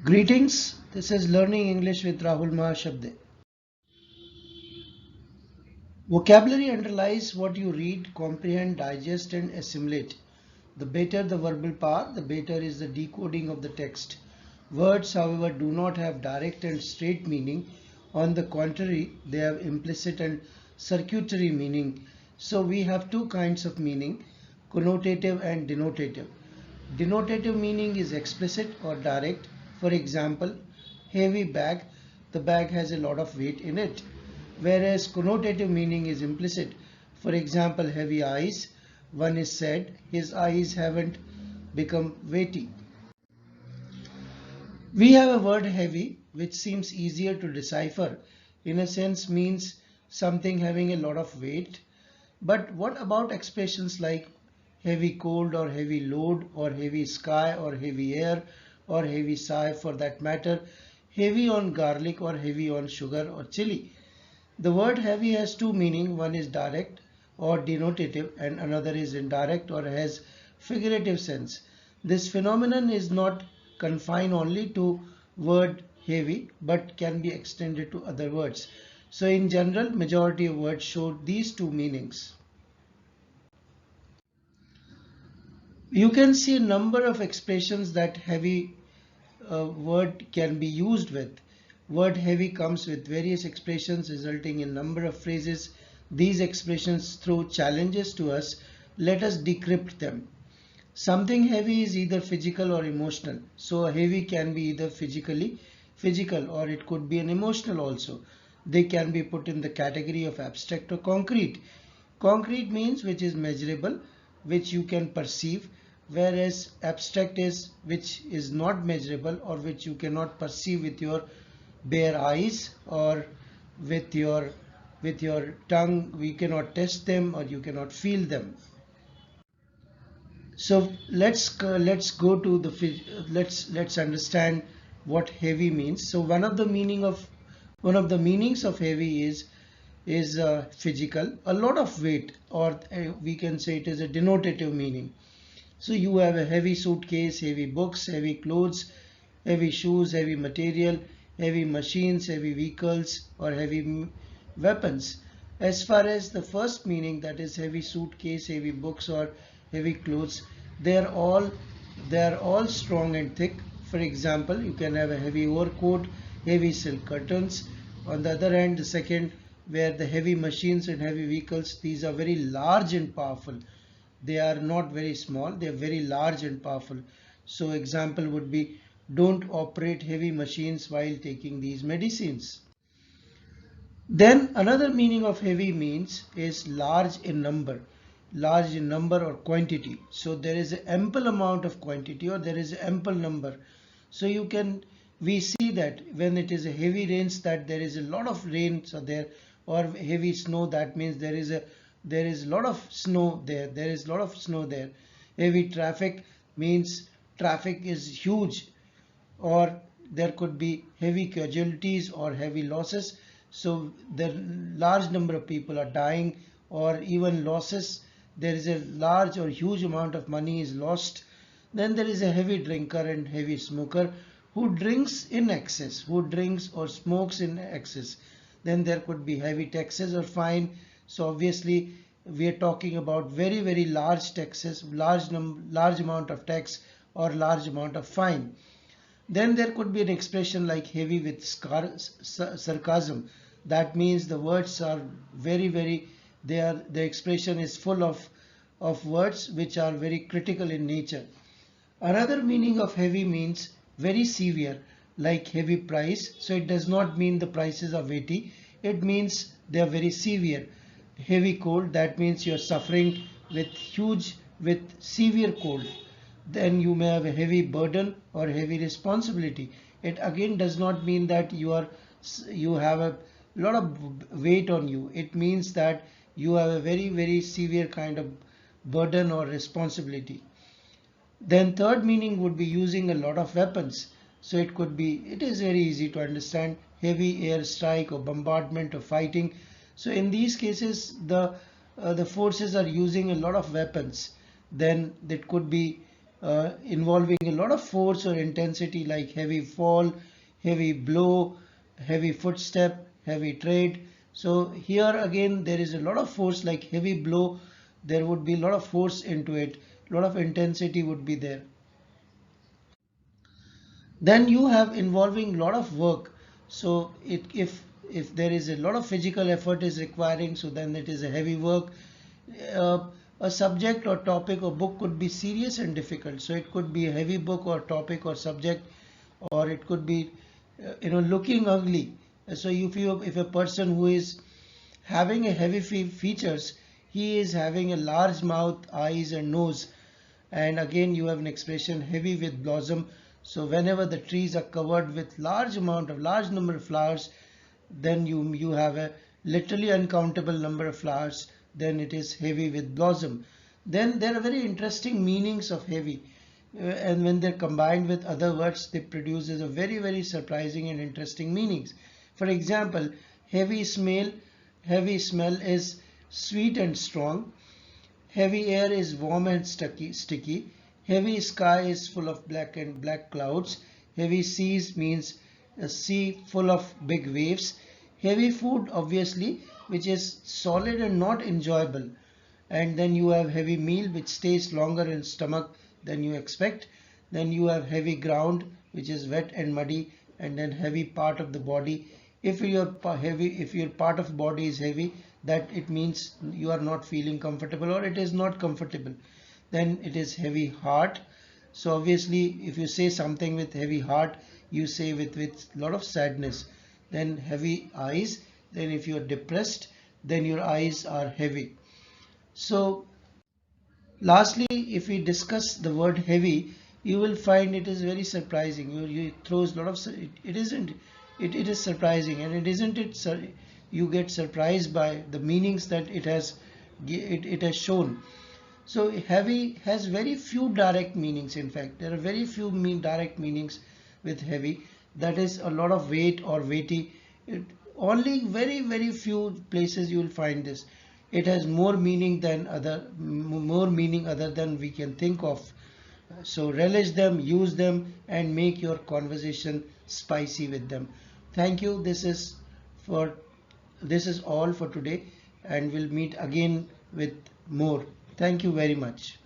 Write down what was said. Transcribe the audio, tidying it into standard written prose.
Greetings, this is Learning English with Rahul Mahashabde. Vocabulary underlies what you read, comprehend, digest and assimilate. The better the verbal power, the better is the decoding of the text. Words, however, do not have direct and straight meaning. On the contrary, they have implicit and circuitous meaning. So we have two kinds of meaning, connotative and denotative. Denotative meaning is explicit or direct. For example, heavy bag, the bag has a lot of weight in it. Whereas connotative meaning is implicit. For example, heavy eyes, one is said, his eyes haven't become weighty. We have a word heavy which seems easier to decipher. In a sense means something having a lot of weight. But what about expressions like heavy cold or heavy load or heavy sky or heavy air or heavy sigh for that matter, heavy on garlic or heavy on sugar or chili? The word heavy has two meanings. One is direct or denotative and another is indirect or has figurative sense. This phenomenon is not confined only to word heavy but can be extended to other words. So in general, majority of words show these two meanings. You can see a number of expressions that heavy word can be used with. Word heavy comes with various expressions resulting in number of phrases. These expressions throw challenges to us. Let us decrypt them. Something heavy is either physical or emotional. So a heavy can be either physical or it could be an emotional also. They can be put in the category of abstract or concrete. Concrete means which is measurable, which you can perceive, whereas abstract is which is not measurable or which you cannot perceive with your bare eyes or with your tongue. We cannot test them or you cannot feel them. So let's go to the let's understand what heavy means. So one of the meanings of heavy is physical, a lot of weight, or we can say it is a denotative meaning. So you have a heavy suitcase, heavy books, heavy clothes, heavy shoes, heavy material, heavy machines, heavy vehicles, or heavy weapons. As far as the first meaning, that is heavy suitcase, heavy books, or heavy clothes, they are all they are all strong and thick. For example, you can have a heavy overcoat, heavy silk curtains. On the other hand, the second, where the heavy machines and heavy vehicles, these are very large and powerful. They are not very small, they are very large and powerful. So example would be, don't operate heavy machines while taking these medicines. Then another meaning of heavy means is large in number or quantity. So there is an ample amount of quantity or there is an ample number. So we see that when it is a heavy rains, that there is a lot of rains are there, or heavy snow, that means there is a lot of snow there. There is a lot of snow there. Heavy traffic means traffic is huge, or there could be heavy casualties or heavy losses. So the large number of people are dying, or even losses. There is a large or huge amount of money is lost. Then there is a heavy drinker and heavy smoker who drinks in excess, who drinks or smokes in excess. Then there could be heavy taxes or fine. So obviously we are talking about very large taxes, large amount of tax or large amount of fine. Then there could be an expression like heavy with sarcasm. That means the words are the expression is full of words which are very critical in nature. Another meaning of heavy means very severe, like heavy price. So it does not mean the prices are weighty. It means they are very severe. Heavy cold, that means you are suffering with severe cold. Then you may have a heavy burden or heavy responsibility. It again does not mean that you have a lot of weight on you. It means that you have a very severe kind of burden or responsibility. Then third meaning would be using a lot of weapons. So it is very easy to understand, heavy air strike or bombardment or fighting. So in these cases, the forces are using a lot of weapons. Then it could be involving a lot of force or intensity, like heavy fall, heavy blow, heavy footstep, heavy tread. So here again there is a lot of force, like heavy blow. There would be a lot of force into it, a lot of intensity would be there. Then you have involving a lot of work. So if there is a lot of physical effort is requiring, so then it is a heavy work. uh, a subject or topic or book could be serious and difficult, so it could be a heavy book or topic or subject, or it could be looking ugly. So if a person who is having a heavy features, he is having a large mouth, eyes and nose. And again you have an expression heavy with blossom. So whenever the trees are covered with large number of flowers, then you have a literally uncountable number of flowers, then it is heavy with blossom. Then there are very interesting meanings of heavy, and when they're combined with other words, they produces a very surprising and interesting meanings. For example, heavy smell heavy smell is sweet and strong. Heavy air is warm and sticky. Heavy sky is full of black clouds. Heavy seas means a sea full of big waves. Heavy food, obviously, which is solid and not enjoyable. And then you have heavy meal, which stays longer in stomach than you expect. Then you have heavy ground, which is wet and muddy, and then heavy part of the body. If your part of body is heavy, that it means you are not feeling comfortable or it is not comfortable. Then it is heavy heart. So obviously if you say something with heavy heart, you say with lot of sadness. Then heavy eyes, then if you are depressed, then your eyes are heavy. So lastly, if we discuss the word heavy, you will find it is very surprising. You it throws a lot of it isn't it is surprising, and it isn't it you get surprised by the meanings that it has shown. So heavy has very few direct meanings. In fact, there are very few direct meanings with heavy. That is a lot of weight or weighty. Only very few places you will find this. It has more meaning other than we can think of. So relish them, use them, and make your conversation spicy with them. Thank you. For this is all for today, and we'll meet again with more. Thank you very much.